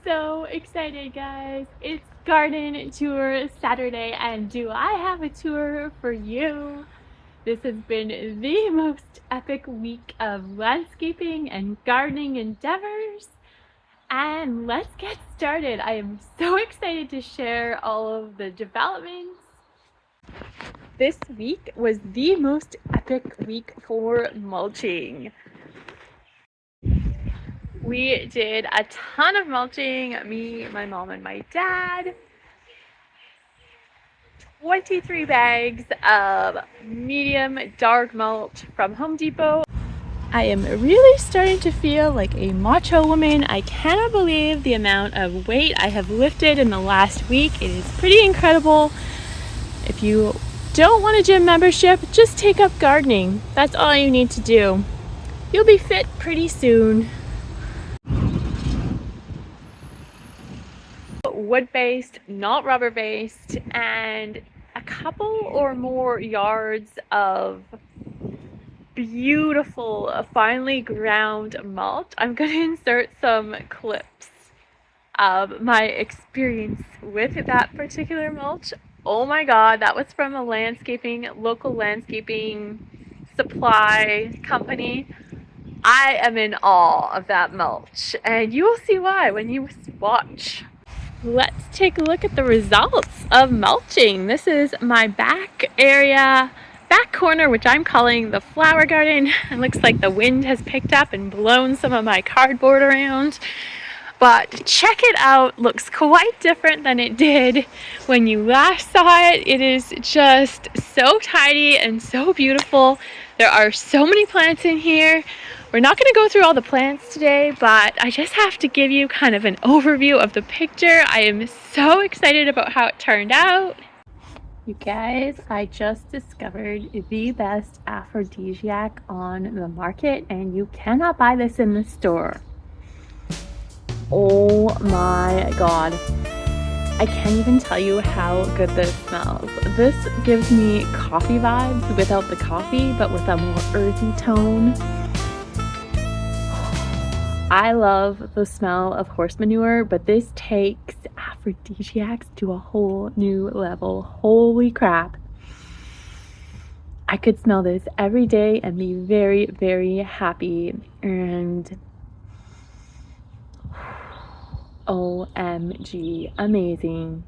so excited, guys. It's garden tour Saturday, and do I have a tour for you? This has been the most epic week of landscaping and gardening endeavors. And let's get started. I am so excited to share all of the developments. This week was the most epic week for mulching. We did a ton of mulching, me, my mom, and my dad. 23 bags of medium dark mulch from Home Depot. I am really starting to feel like a macho woman. I cannot believe the amount of weight I have lifted in the last week. It is pretty incredible. If you don't want a gym membership, just take up gardening. That's all you need to do. You'll be fit pretty soon. Wood-based, not rubber-based, and a couple or more yards of beautiful, finely ground mulch. I'm going to insert some clips of my experience with that particular mulch. Oh my god, that was from a local landscaping supply company. I am in awe of that mulch, and you will see why when you watch. Let's take a look at the results of mulching. This is my back corner, which I'm calling the flower garden. It looks like the wind has picked up and blown some of my cardboard around. But check it out, looks quite different than it did when you last saw it. It is just so tidy and so beautiful. There are so many plants in here. We're not going to go through all the plants today, but I just have to give you kind of an overview of the picture. I am so excited about how it turned out. You guys, I just discovered the best aphrodisiac on the market, and you cannot buy this in the store. Oh my god. I can't even tell you how good this smells. This gives me coffee vibes without the coffee, but with a more earthy tone. I love the smell of horse manure, but this takes aphrodisiacs to a whole new level. Holy crap. I could smell this every day and be very, very happy. And OMG, amazing.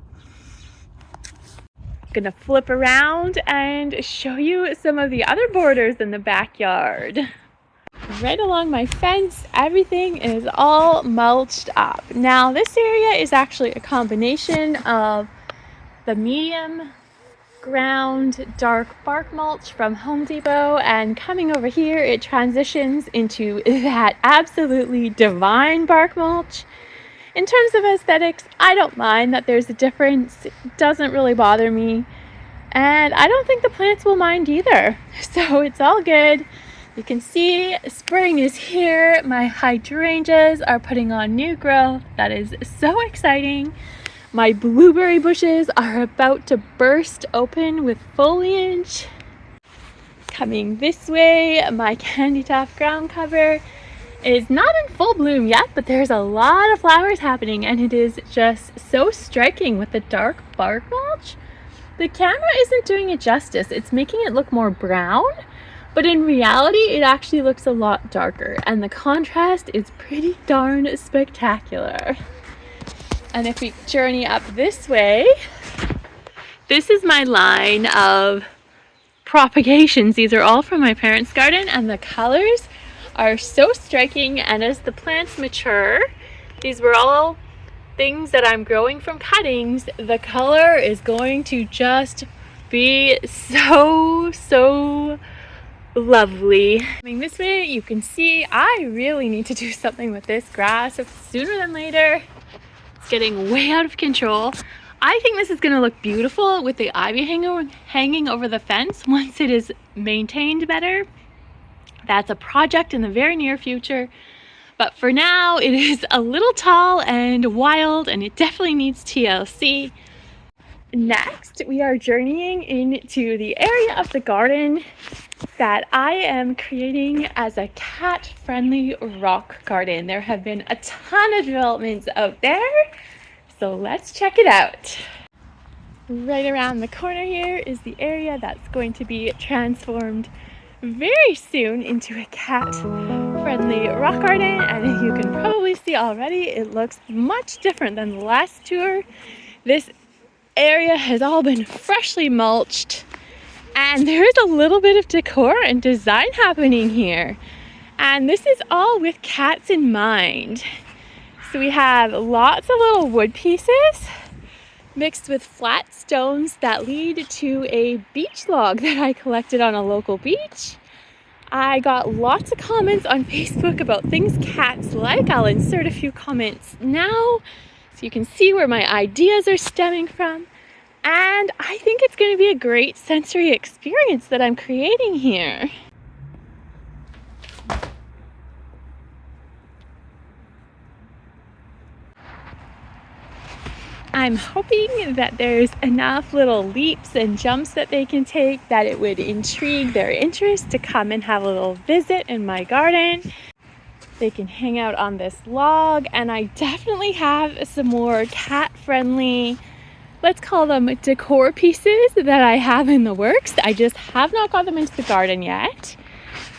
I'm gonna flip around and show you some of the other borders in the backyard. Right along my fence, everything is all mulched up. Now, this area is actually a combination of the medium ground dark bark mulch from Home Depot, and coming over here, it transitions into that absolutely divine bark mulch. In terms of aesthetics, I don't mind that there's a difference. It doesn't really bother me, and I don't think the plants will mind either. So it's all good. You can see spring is here. My hydrangeas are putting on new growth. That is so exciting. My blueberry bushes are about to burst open with foliage. Coming this way, my candy tuft ground cover is not in full bloom yet, but there's a lot of flowers happening, and it is just so striking with the dark bark mulch. The camera isn't doing it justice. It's making it look more brown. But in reality, it actually looks a lot darker, and the contrast is pretty darn spectacular. And if we journey up this way, this is my line of propagations. These are all from my parents' garden, and the colors are so striking. And as the plants mature, these were all things that I'm growing from cuttings. The color is going to just be so lovely. Coming this way, you can see I really need to do something with this grass sooner than later. It's getting way out of control. I think this is going to look beautiful with the ivy hanging over the fence once it is maintained better. That's a project in the very near future. But for now, it is a little tall and wild, and it definitely needs TLC. Next, we are journeying into the area of the garden that I am creating as a cat-friendly rock garden. There have been a ton of developments out there, so let's check it out. Right around the corner here is the area that's going to be transformed very soon into a cat-friendly rock garden, and you can probably see already it looks much different than the last tour. This area has all been freshly mulched, and there is a little bit of decor and design happening here. And this is all with cats in mind. So we have lots of little wood pieces mixed with flat stones that lead to a beach log that I collected on a local beach. I got lots of comments on Facebook about things cats like. I'll insert a few comments now so you can see where my ideas are stemming from. And I think it's going to be a great sensory experience that I'm creating here. I'm hoping that there's enough little leaps and jumps that they can take that it would intrigue their interest to come and have a little visit in my garden. They can hang out on this log, and I definitely have some more cat-friendly, let's call them decor pieces that I have in the works. I just have not got them into the garden yet.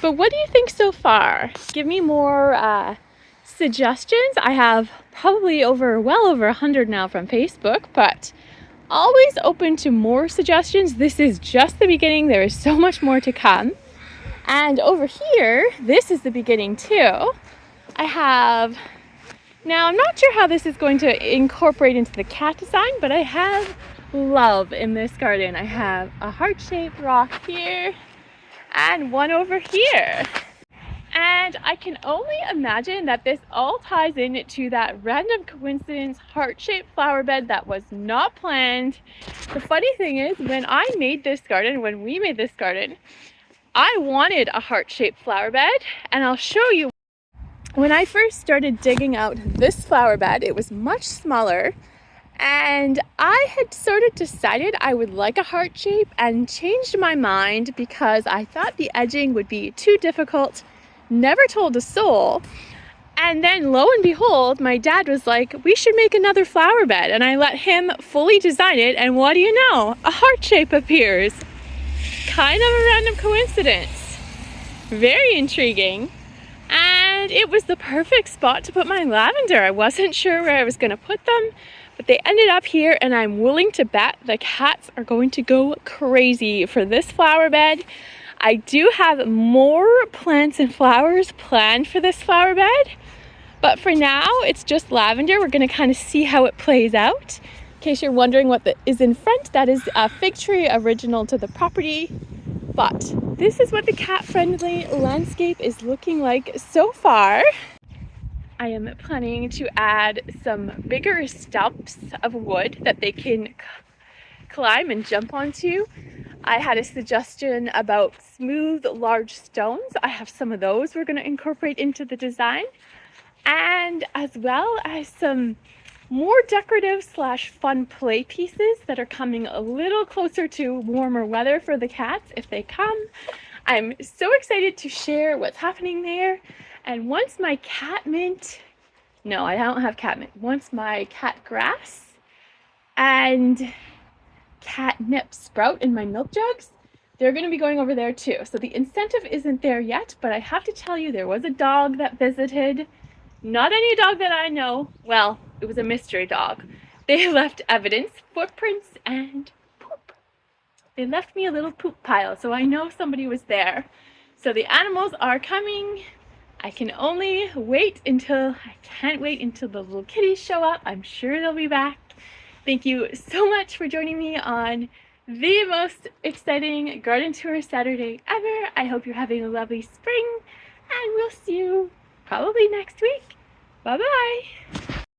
But what do you think so far? Give me more suggestions. I have probably well over 100 now from Facebook, but always open to more suggestions. This is just the beginning. There is so much more to come. And over here, this is the beginning too. Now I'm not sure how this is going to incorporate into the cat design, but I have love in this garden. I have a heart-shaped rock here and one over here. And I can only imagine that this all ties into that random coincidence heart-shaped flower bed that was not planned. The funny thing is, when we made this garden, I wanted a heart-shaped flower bed, and I'll show you. When I first started digging out this flower bed, it was much smaller, and I had sort of decided I would like a heart shape and changed my mind because I thought the edging would be too difficult. Never told a soul. And then lo and behold, my dad was like, we should make another flower bed. And I let him fully design it. And what do you know? A heart shape appears. Kind of a random coincidence. Very intriguing. And it was the perfect spot to put my lavender. I wasn't sure where I was going to put them, but they ended up here, and I'm willing to bet the cats are going to go crazy for this flower bed. I do have more plants and flowers planned for this flower bed, but for now it's just lavender. We're going to kind of see how it plays out. In case you're wondering what is in front, that is a fig tree original to the property. But this is what the cat-friendly landscape is looking like so far. I am planning to add some bigger stumps of wood that they can climb and jump onto. I had a suggestion about smooth, large stones. I have some of those we're going to incorporate into the design, and as well as some more decorative / fun play pieces that are coming a little closer to warmer weather for the cats if they come. I'm so excited to share what's happening there. And once my once my cat grass and catnip sprout in my milk jugs, they're going to be going over there too. So the incentive isn't there yet, but I have to tell you, there was a dog that visited. Not any dog that I know. Well, it was a mystery dog. They left evidence, footprints, and poop. They left me a little poop pile, so I know somebody was there. So the animals are coming. I can't wait until the little kitties show up. I'm sure they'll be back. Thank you so much for joining me on the most exciting garden tour Saturday ever. I hope you're having a lovely spring, and we'll see you probably next week. Bye-bye.